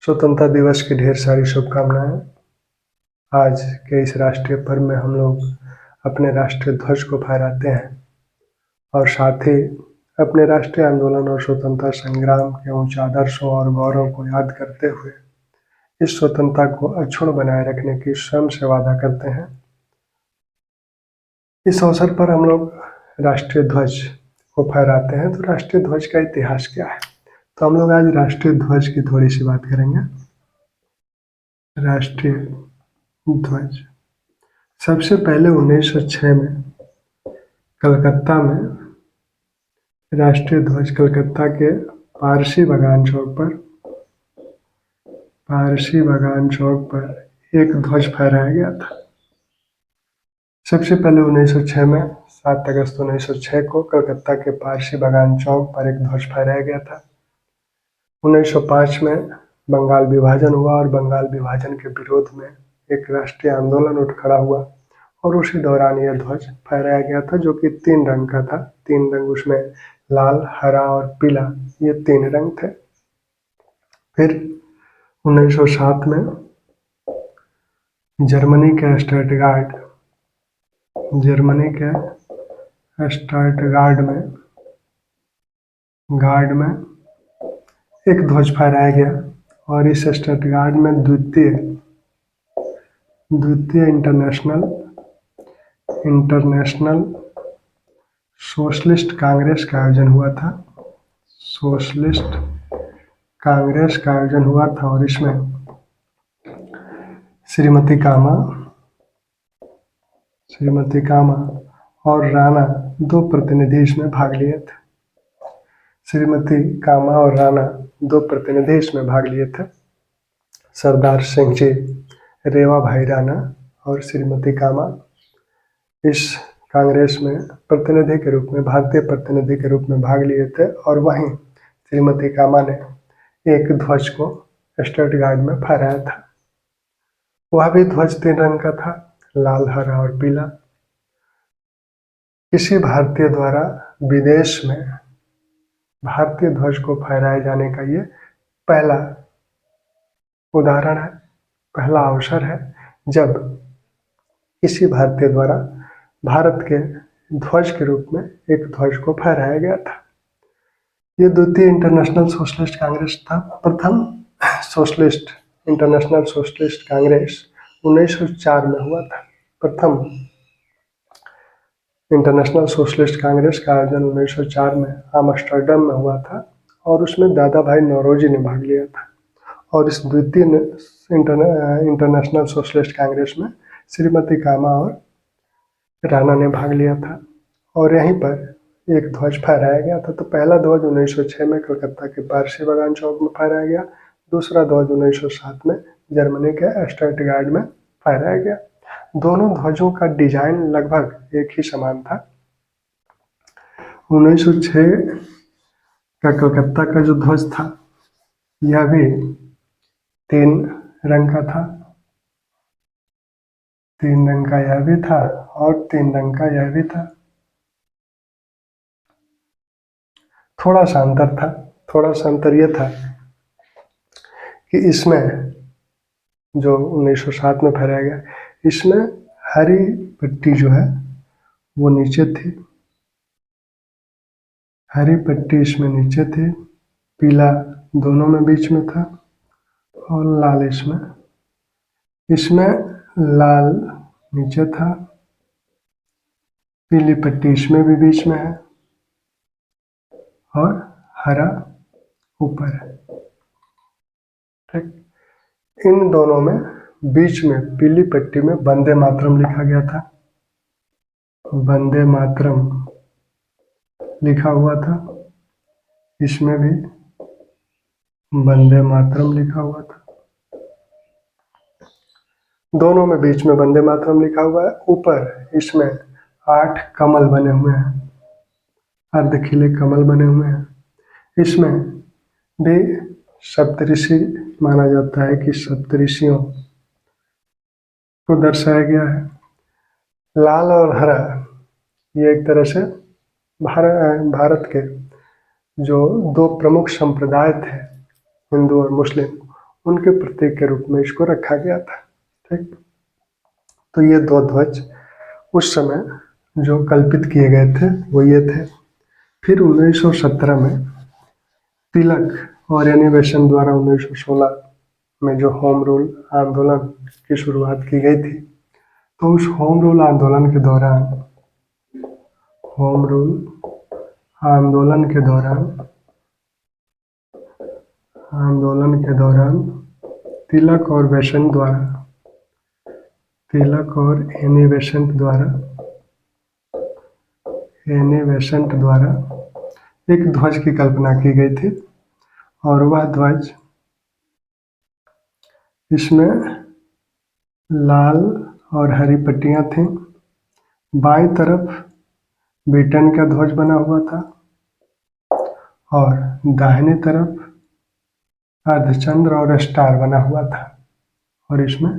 स्वतंत्रता दिवस की ढेर सारी शुभकामनाएं। आज के इस राष्ट्रीय पर्व में हम लोग अपने राष्ट्रीय ध्वज को फहराते हैं और साथ ही अपने राष्ट्रीय आंदोलन और स्वतंत्रता संग्राम के ऊंच आदर्शों और गौरव को याद करते हुए इस स्वतंत्रता को अक्षुण्ण बनाए रखने की स्वयं से वादा करते हैं। इस अवसर पर हम लोग राष्ट्रीय ध्वज को फहराते हैं। तो राष्ट्रीय ध्वज का इतिहास क्या है, तो हम लोग आज राष्ट्रीय ध्वज की थोड़ी सी बात करेंगे। राष्ट्रीय ध्वज सबसे पहले 1906 में कलकत्ता में राष्ट्रीय ध्वज कलकत्ता के पारसी बागान चौक पर एक ध्वज फहराया गया था। सबसे पहले 1906 में 7 अगस्त 1906 को कलकत्ता के पारसी बागान चौक पर एक ध्वज फहराया गया था। 1905 में बंगाल विभाजन हुआ और बंगाल विभाजन के विरोध में एक राष्ट्रीय आंदोलन उठ खड़ा हुआ और उसी दौरान यह ध्वज फहराया गया था, जो कि 3 रंग का था। 3 रंग उसमें लाल, हरा और पीला, ये 3 रंग थे। फिर 1907 में जर्मनी के स्टटगार्ट में एक ध्वज फहराया गया और इस स्टटगार्ट में द्वितीय इंटरनेशनल सोशलिस्ट कांग्रेस का आयोजन हुआ था और इसमें श्रीमती कामा और राणा 2 प्रतिनिधि इसमें भाग लिए थे। सरदार सिंह जी, रेवा भाई राणा और श्रीमती कामा इस कांग्रेस में भारतीय प्रतिनिधि के रूप में भाग लिए थे और वहीं श्रीमती कामा ने एक ध्वज को स्टटगार्ट में फहराया था। वह भी ध्वज 3 रंग का था, लाल, हरा और पीला। किसी भारतीय द्वारा विदेश में भारतीय ध्वज को फहराए जाने का ये पहला उदाहरण है, पहला अवसर है जब किसी भारतीय द्वारा भारत के ध्वज के रूप में एक ध्वज को फहराया गया था। ये द्वितीय इंटरनेशनल सोशलिस्ट कांग्रेस था। प्रथम इंटरनेशनल सोशलिस्ट कांग्रेस 1904 में हुआ था। प्रथम इंटरनेशनल सोशलिस्ट कांग्रेस का आयोजन 1904 में आमस्टरडम में हुआ था और उसमें दादा भाई नौरोजी ने भाग लिया था। और इस द्वितीय इंटरनेशनल सोशलिस्ट कांग्रेस में श्रीमती कामा और राणा ने भाग लिया था और यहीं पर एक ध्वज फहराया गया था। तो पहला ध्वज 1906 में कलकत्ता के पारसी बागान चौक में फहराया गया। दूसरा ध्वज 1907 में जर्मनी के स्टटगार्ट में फहराया गया। दोनों ध्वजों का डिजाइन लगभग एक ही समान था। 1906 का कलकत्ता का जो ध्वज था यह भी 3 रंग का था। 3 रंग का यह भी था और 3 रंग का यह भी था। थोड़ा सा अंतर यह था कि इसमें जो 1907 में फहराया गया, इसमें हरी पट्टी जो है वो नीचे थी, हरी पट्टी इसमें नीचे थी, पीला दोनों में बीच में था और लाल इसमें लाल नीचे था, पीली पट्टी इसमें भी बीच में है और हरा ऊपर है। ठीक, इन दोनों में बीच में पीली पट्टी में वंदे मातरम लिखा गया था। वंदे मातरम लिखा हुआ था, इसमें भी वंदे मातरम लिखा हुआ था। दोनों में बीच में वंदे मातरम लिखा हुआ है। ऊपर इसमें 8 कमल बने हुए हैं, अर्धखिले कमल बने हुए हैं। इसमें भी सप्तऋषि माना जाता है कि सप्तऋषियों को दर्शाया गया है। लाल और हरा ये एक तरह से भारत के जो 2 प्रमुख संप्रदाय थे, हिंदू और मुस्लिम, उनके प्रतीक के रूप में इसको रखा गया था। ठीक, तो ये दो ध्वज उस समय जो कल्पित किए गए थे वो ये थे। फिर 1917 में तिलक और एनी बेसेंट द्वारा 1916 में जो होम रूल आंदोलन की शुरुआत की गई थी, तो उस होम रूल आंदोलन के दौरान होम रूल आंदोलन के दौरान तिलक और एनी बेसेंट द्वारा एक ध्वज की कल्पना की गई थी, और वह ध्वज इसमें लाल और हरी पट्टियां थीं। बाईं तरफ ब्रिटेन का ध्वज बना हुआ था और दाहिनी तरफ अर्धचंद्र और स्टार बना हुआ था, और इसमें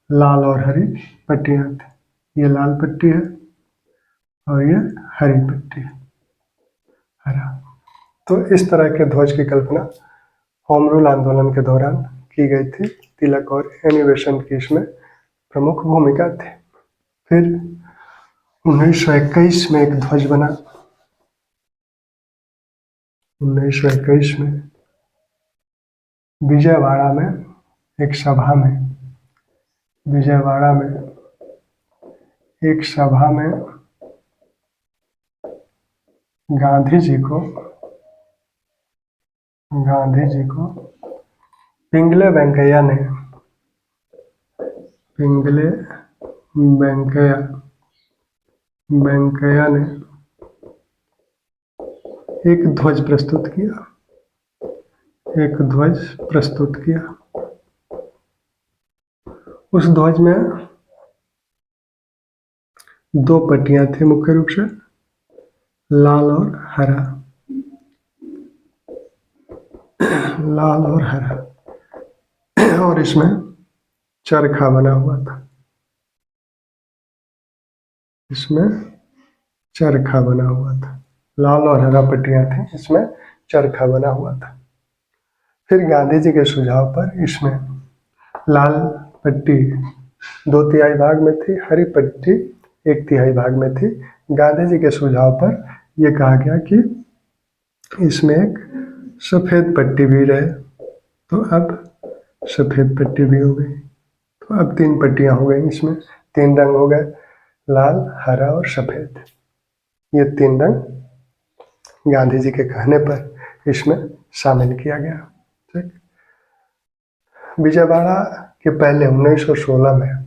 लाल और हरी पट्टियां थी। ये लाल पट्टी है और ये हरी पट्टी है, हरा। तो इस तरह के ध्वज की कल्पना होम रूल आंदोलन के दौरान की गई थी। तिलक और एनी बेसेंट की इसमें प्रमुख भूमिका थी। फिर 1921 में एक ध्वज बना। 1921 में विजयवाड़ा में एक सभा में गांधी जी को पिंगले वेंकैया ने एक ध्वज प्रस्तुत किया। उस ध्वज में दो पट्टियां थी, मुख्य रूप से लाल और हरा, और इसमें चरखा बना हुआ था। लाल और हरा पट्टियां थी, इसमें चरखा बना हुआ था। फिर गांधी जी के सुझाव पर इसमें लाल पट्टी 2/3 भाग में थी, हरी पट्टी 1/3 भाग में थी। गांधी जी के सुझाव पर यह कहा गया कि इसमें एक सफ़ेद पट्टी भी रहे, तो अब सफ़ेद पट्टी भी हो गई। तो अब 3 पट्टियां हो गई, इसमें 3 रंग हो गए, लाल, हरा और सफ़ेद। ये 3 रंग गांधी जी के कहने पर इसमें शामिल किया गया। ठीक, विजयवाड़ा के पहले 1916 में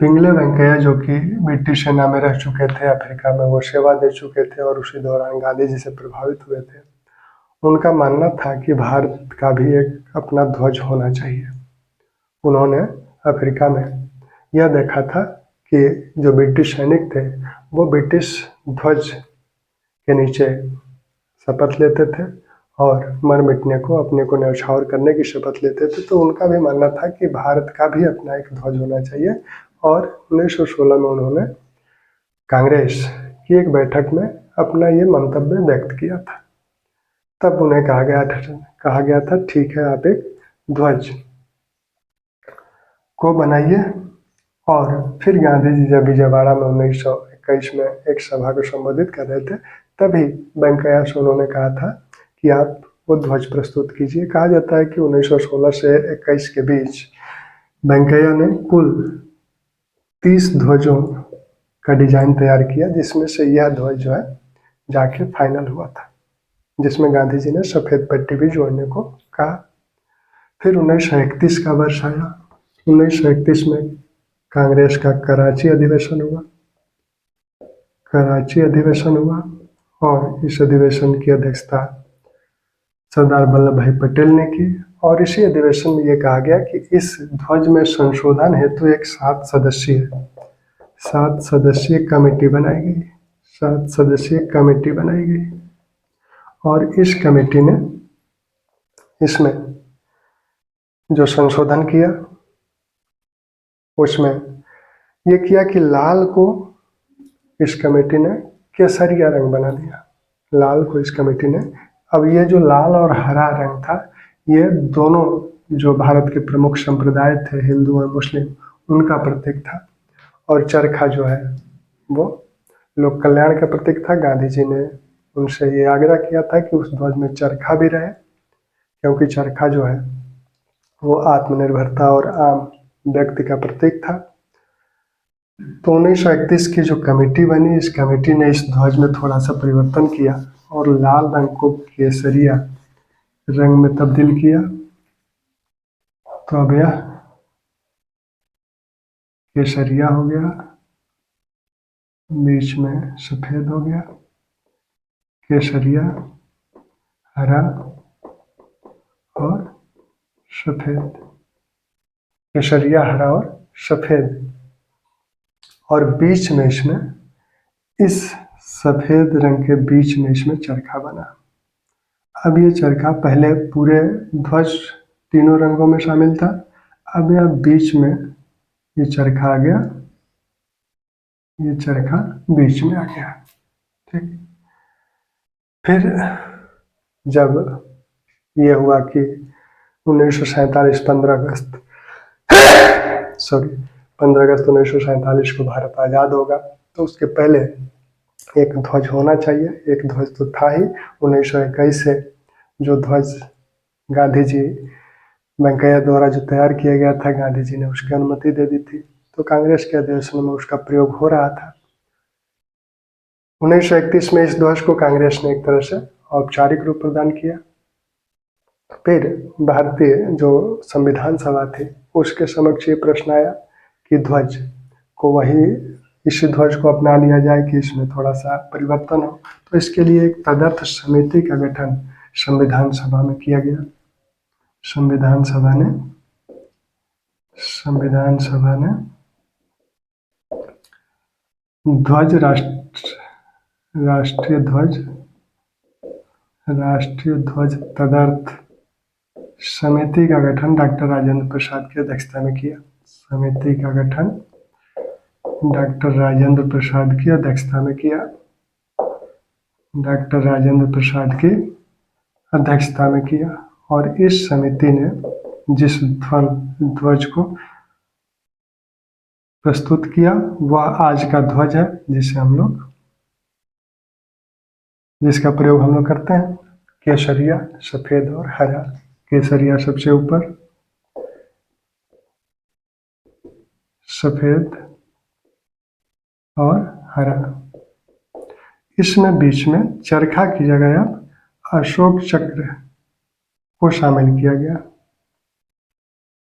पिंगले वेंकैया, जो कि ब्रिटिश सेना में रह चुके थे, अफ्रीका में वो सेवा दे चुके थे और उसी दौरान गांधी जी से प्रभावित हुए थे, उनका मानना था कि भारत का भी एक अपना ध्वज होना चाहिए। उन्होंने अफ्रीका में यह देखा था कि जो ब्रिटिश सैनिक थे वो ब्रिटिश ध्वज के नीचे शपथ लेते थे और मर मिटने को, अपने को न्यौछावर करने की शपथ लेते थे। तो उनका भी मानना था कि भारत का भी अपना एक ध्वज होना चाहिए, और 1916 में उन्होंने कांग्रेस की एक बैठक में अपना ये मंतव्य व्यक्त किया था। तब उन्हें कहा गया था ठीक है, आप एक ध्वज को बनाइए। और फिर गांधी जी जब विजयवाड़ा में 1921 में एक सभा को संबोधित कर रहे थे, तभी वेंकैया से उन्होंने कहा था कि आप वो ध्वज प्रस्तुत कीजिए। कहा जाता है कि 1916 से 21 के बीच वेंकैया ने कुल 30 ध्वजों का डिजाइन तैयार किया, जिसमें से यह ध्वज जो है जाके फाइनल हुआ था, जिसमें गांधी जी ने सफ़ेद पट्टी भी जोड़ने को कहा। फिर 1931 का वर्ष आया। 1931 में कांग्रेस का कराची अधिवेशन हुआ और इस अधिवेशन की अध्यक्षता सरदार वल्लभ भाई पटेल ने की। और इसी अधिवेशन में यह कहा गया कि इस ध्वज में संशोधन हेतु एक 7 सदस्यीय कमेटी बनाई गई। और इस कमेटी ने इसमें जो संशोधन किया उसमें यह किया कि लाल को इस कमेटी ने केसरिया रंग बना दिया। लाल को इस कमेटी ने, अब ये जो लाल और हरा रंग था ये दोनों जो भारत के प्रमुख संप्रदाय थे, हिंदू और मुस्लिम, उनका प्रतीक था। और चरखा जो है वो लोक कल्याण का प्रतीक था। गांधी जी ने उनसे ये आग्रह किया था कि उस ध्वज में चरखा भी रहे, क्योंकि चरखा जो है वो आत्मनिर्भरता और आम व्यक्ति का प्रतीक था। तो 1931 की जो कमेटी बनी, इस कमेटी ने इस ध्वज में थोड़ा सा परिवर्तन किया और लाल रंग को केसरिया रंग में तब्दील किया। तो अब यह केसरिया हो गया, बीच में सफेद हो गया। केसरिया, हरा और सफेद। केसरिया, हरा और सफेद। और बीच में इसमें, इस सफेद रंग के बीच में इसमें चरखा बना। अब ये चरखा पहले पूरे ध्वज तीनों रंगों में शामिल था, अब यह बीच में ये चरखा आ गया, ये चरखा बीच में आ गया। ठीक। फिर जब ये हुआ कि 1947 15 अगस्त 1947 को भारत आज़ाद होगा, तो उसके पहले एक ध्वज होना चाहिए। एक ध्वज तो था ही। 1921 से जो ध्वज गांधी जी वेंकैया द्वारा जो तैयार किया गया था, गांधी जी ने उसकी अनुमति दे दी थी, तो कांग्रेस के अधिवेशन में उसका प्रयोग हो रहा था। 1931 में इस ध्वज को कांग्रेस ने एक तरह से औपचारिक रूप प्रदान किया। फिर भारतीय जो संविधान सभा थी, उसके समक्ष ये प्रश्न आया कि ध्वज को वही, इसी ध्वज को अपना लिया जाए कि इसमें थोड़ा सा परिवर्तन हो। तो इसके लिए एक तदर्थ समिति का गठन संविधान सभा में किया गया। संविधान सभा ने ध्वज राष्ट्रीय ध्वज तदर्थ समिति का गठन डॉक्टर राजेंद्र प्रसाद की अध्यक्षता में किया। समिति का गठन डॉक्टर राजेंद्र प्रसाद की अध्यक्षता में किया। डॉक्टर राजेंद्र प्रसाद की अध्यक्षता में किया। और इस समिति ने जिस ध्वज को प्रस्तुत किया, वह आज का ध्वज है, जिसका प्रयोग हम लोग करते हैं। केसरिया, सफेद और हरा। केसरिया सबसे ऊपर, सफेद और हरा। इसमें बीच में चरखा की जगह अब अशोक चक्र को शामिल किया गया।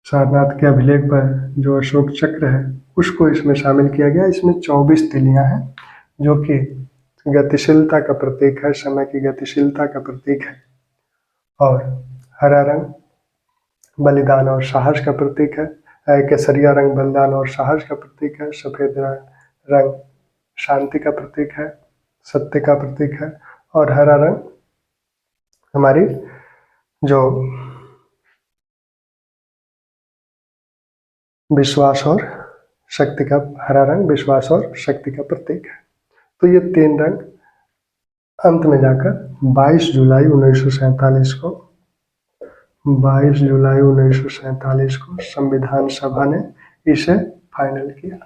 सारनाथ के अभिलेख पर जो अशोक चक्र है, उसको इसमें शामिल किया गया। इसमें 24 तिलियां हैं, जो कि गतिशीलता का प्रतीक है, समय की गतिशीलता का प्रतीक है। और हरा रंग बलिदान और साहस का प्रतीक है। केसरिया रंग बलिदान और साहस का प्रतीक है। सफेद रंग शांति का प्रतीक है, सत्य का प्रतीक है। और हरा रंग हमारी जो विश्वास और शक्ति का, हरा रंग विश्वास और शक्ति का प्रतीक है। तो ये तीन रंग अंत में जाकर 22 जुलाई 1947 को संविधान सभा ने इसे फाइनल किया,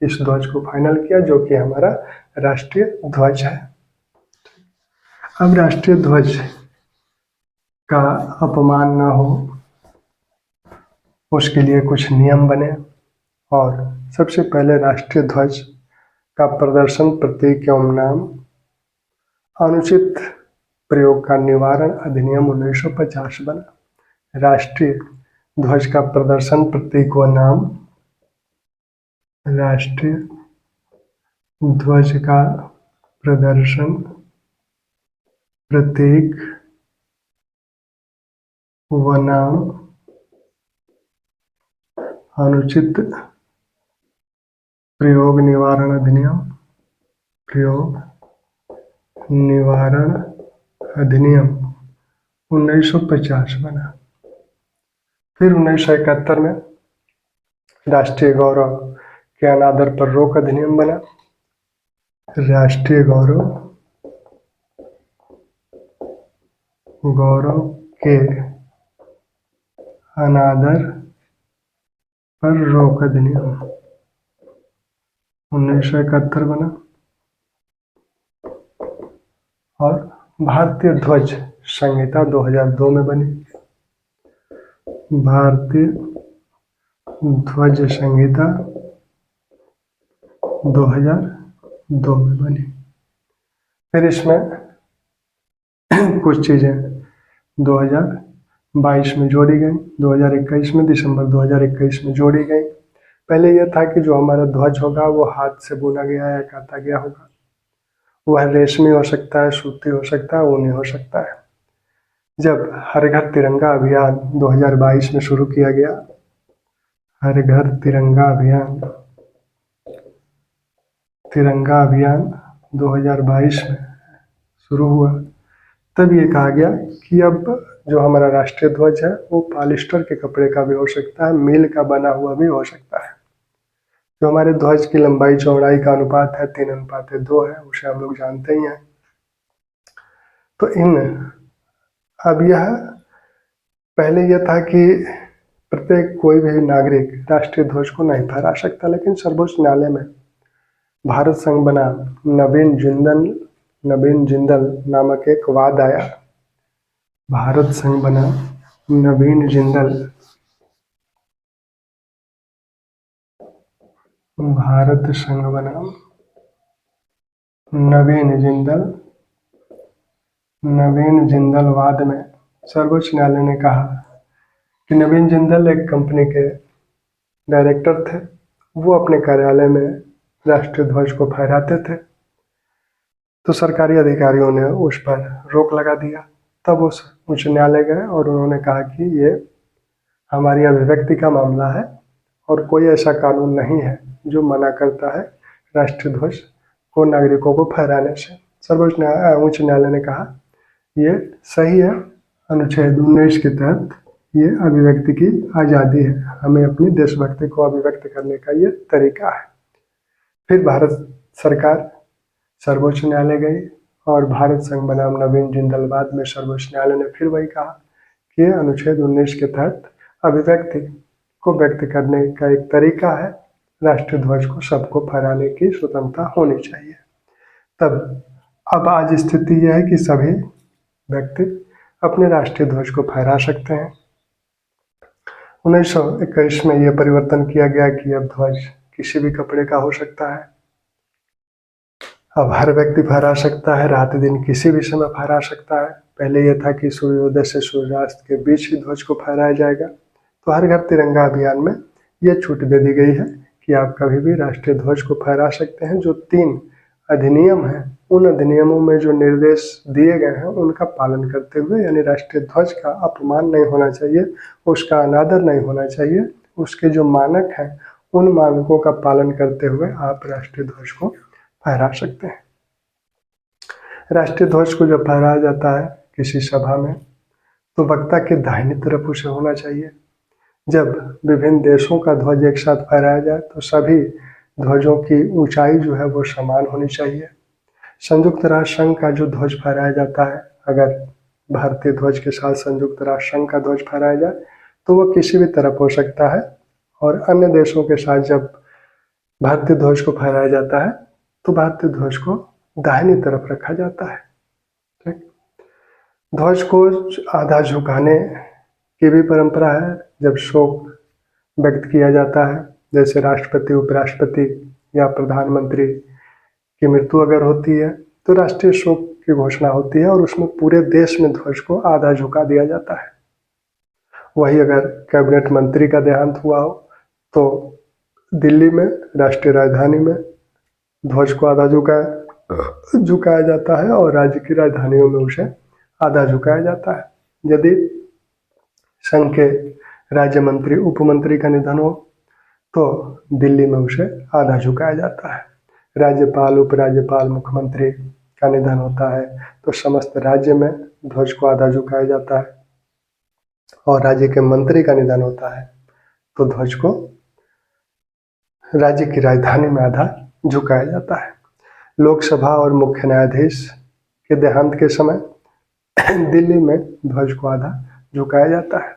इस ध्वज को फाइनल किया, जो कि हमारा राष्ट्रीय ध्वज है। अब राष्ट्रीय ध्वज का अपमान ना हो, उसके लिए कुछ नियम बने। और सबसे पहले राष्ट्रीय ध्वज का प्रदर्शन, प्रतीक एवं नाम अनुचित प्रयोग का निवारण अधिनियम 1950 बना। राष्ट्रीय ध्वज का प्रदर्शन, प्रतीक व नाम, राष्ट्रीय ध्वज का प्रदर्शन, प्रतीक व नाम अनुचित प्रयोग निवारण अधिनियम, प्रयोग निवारण अधिनियम 1950 बना। फिर 1971 में राष्ट्रीय गौरव के अनादर पर रोक अधिनियम बना। राष्ट्रीय गौरव के अनादर पर रोक अधिनियम 1971 बना। और भारतीय ध्वज संहिता 2002 में बनी। भारतीय ध्वज संहिता 2002 में बनी। फिर इसमें कुछ चीज़ें 2022 में जोड़ी गई, 2021 में, दिसंबर 2021 में जोड़ी गई। पहले यह था कि जो हमारा ध्वज होगा वो हाथ से बुना गया या काता गया होगा। वह रेशमी हो सकता है, सूती हो सकता है, ऊनी हो सकता है। जब हर घर तिरंगा अभियान 2022 में शुरू किया गया, हर घर तिरंगा अभियान 2022 में शुरू हुआ, तब ये कहा गया कि अब जो हमारा राष्ट्रीय ध्वज है वो पॉलिस्टर के कपड़े का भी हो सकता है, मिल का बना हुआ भी हो सकता है। जो हमारे ध्वज की लंबाई चौड़ाई का अनुपात है 3:2 है, उसे हम लोग जानते ही हैं। तो अब यह पहले यह था कि प्रत्येक कोई भी नागरिक राष्ट्रीय ध्वज को नहीं फहरा सकता, लेकिन सर्वोच्च न्यायालय में भारत संघ बना नवीन जिंदल नामक एक वाद आया। भारत संघ बना नवीन जिंदल, भारत संघ बना नवीन जिंदल वाद में सर्वोच्च न्यायालय ने कहा कि नवीन जिंदल एक कंपनी के डायरेक्टर थे। वो अपने कार्यालय में राष्ट्रीय ध्वज को फहराते थे, तो सरकारी अधिकारियों ने उस पर रोक लगा दिया। तब उस उच्च न्यायालय गए और उन्होंने कहा कि ये हमारी अभिव्यक्ति का मामला है और कोई ऐसा कानून नहीं है जो मना करता है राष्ट्रीय ध्वज को नागरिकों को फहराने से। उच्च न्यायालय ने कहा ये सही है, अनुच्छेद 19 के तहत ये अभिव्यक्ति की आज़ादी है, हमें अपनी देशभक्ति को अभिव्यक्त करने का ये तरीका है। फिर भारत सरकार सर्वोच्च न्यायालय गई और भारत संघ बनाम नवीन जिंदल वाद में सर्वोच्च न्यायालय ने फिर वही कहा कि अनुच्छेद 19 के तहत अभिव्यक्ति को व्यक्त करने का एक तरीका है, राष्ट्रीय ध्वज को सबको फहराने की स्वतंत्रता होनी चाहिए। अब आज स्थिति यह है कि सभी व्यक्ति अपने राष्ट्रीय ध्वज को फहरा सकते हैं। 1921 में यह परिवर्तन किया गया कि अब ध्वज किसी भी कपड़े का हो सकता है। अब हर व्यक्ति फहरा सकता है, रात दिन किसी भी समय फहरा सकता है। पहले यह था कि सूर्योदय से सूर्यास्त के बीच ही ध्वज को फहराया जाएगा। तो हर घर तिरंगा अभियान में यह छूट दे दी गई है कि आप कभी भी राष्ट्रीय ध्वज को फहरा सकते हैं। जो 3 अधिनियम हैं, उन अधिनियमों में जो निर्देश दिए गए हैं उनका पालन करते हुए, यानी राष्ट्रीय ध्वज का अपमान नहीं होना चाहिए, उसका अनादर नहीं होना चाहिए, उसके जो मानक हैं उन मानकों का पालन करते हुए आप राष्ट्रीय ध्वज को फहरा सकते हैं। राष्ट्रीय ध्वज को जब फहराया जाता है किसी सभा में, तो वक्ता के दाहिनी तरफ उसे होना चाहिए। जब विभिन्न देशों का ध्वज एक साथ फहराया जाए तो सभी ध्वजों की ऊंचाई जो है वो समान होनी चाहिए। संयुक्त राष्ट्र संघ का जो ध्वज फहराया जाता है, अगर भारतीय ध्वज के साथ संयुक्त राष्ट्र संघ का ध्वज फहराया जाए तो वह किसी भी तरफ हो सकता है, और अन्य देशों के साथ जब भारतीय ध्वज को फहराया जाता है तो भारतीय ध्वज को दाहिनी तरफ रखा जाता है। ठीक, ध्वज को आधा झुकाने की भी परंपरा है। जब शोक व्यक्त किया जाता है, जैसे राष्ट्रपति, उपराष्ट्रपति या प्रधानमंत्री की मृत्यु अगर होती है, तो राष्ट्रीय शोक की घोषणा होती है और उसमें पूरे देश में ध्वज को आधा झुका दिया जाता है। वही अगर कैबिनेट मंत्री का देहांत हुआ हो तो दिल्ली में, राष्ट्रीय राजधानी में ध्वज को आधा झुकाया जाता है और राज्य की राजधानियों में उसे आधा झुकाया जाता है। यदि संघ के राज्य मंत्री, उपमंत्री का निधन हो तो दिल्ली में उसे आधा झुकाया जाता है। राज्यपाल, उपराज्यपाल, मुख्यमंत्री का निधन होता है तो समस्त राज्य में ध्वज को आधा झुकाया जाता है, और राज्य के मंत्री का निधन होता है तो ध्वज को राज्य की राजधानी में आधा झुकाया जाता है। लोकसभा और मुख्य न्यायाधीश के देहांत के समय दिल्ली में ध्वज को आधा झुकाया जाता है।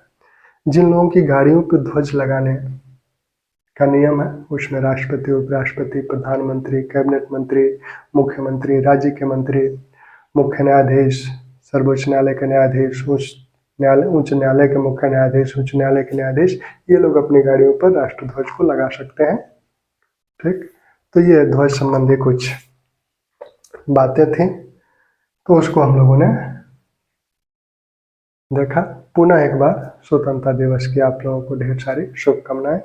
जिन लोगों की गाड़ियों पर ध्वज लगाने का नियम है उसमें राष्ट्रपति, उपराष्ट्रपति, प्रधानमंत्री, कैबिनेट मंत्री, मुख्यमंत्री, राज्य के मंत्री, मुख्य न्यायाधीश, सर्वोच्च न्यायालय के न्यायाधीश, उच्च न्यायालय के मुख्य न्यायाधीश, उच्च न्यायालय के न्यायाधीश, ये लोग अपनी गाड़ियों पर राष्ट्रध्वज को लगा सकते हैं। ठीक, तो ये ध्वज संबंधी कुछ बातें थी, तो उसको हम लोगों ने देखा। पुनः एक बार स्वतंत्रता दिवस की आप लोगों को ढेर सारी शुभकामनाएं।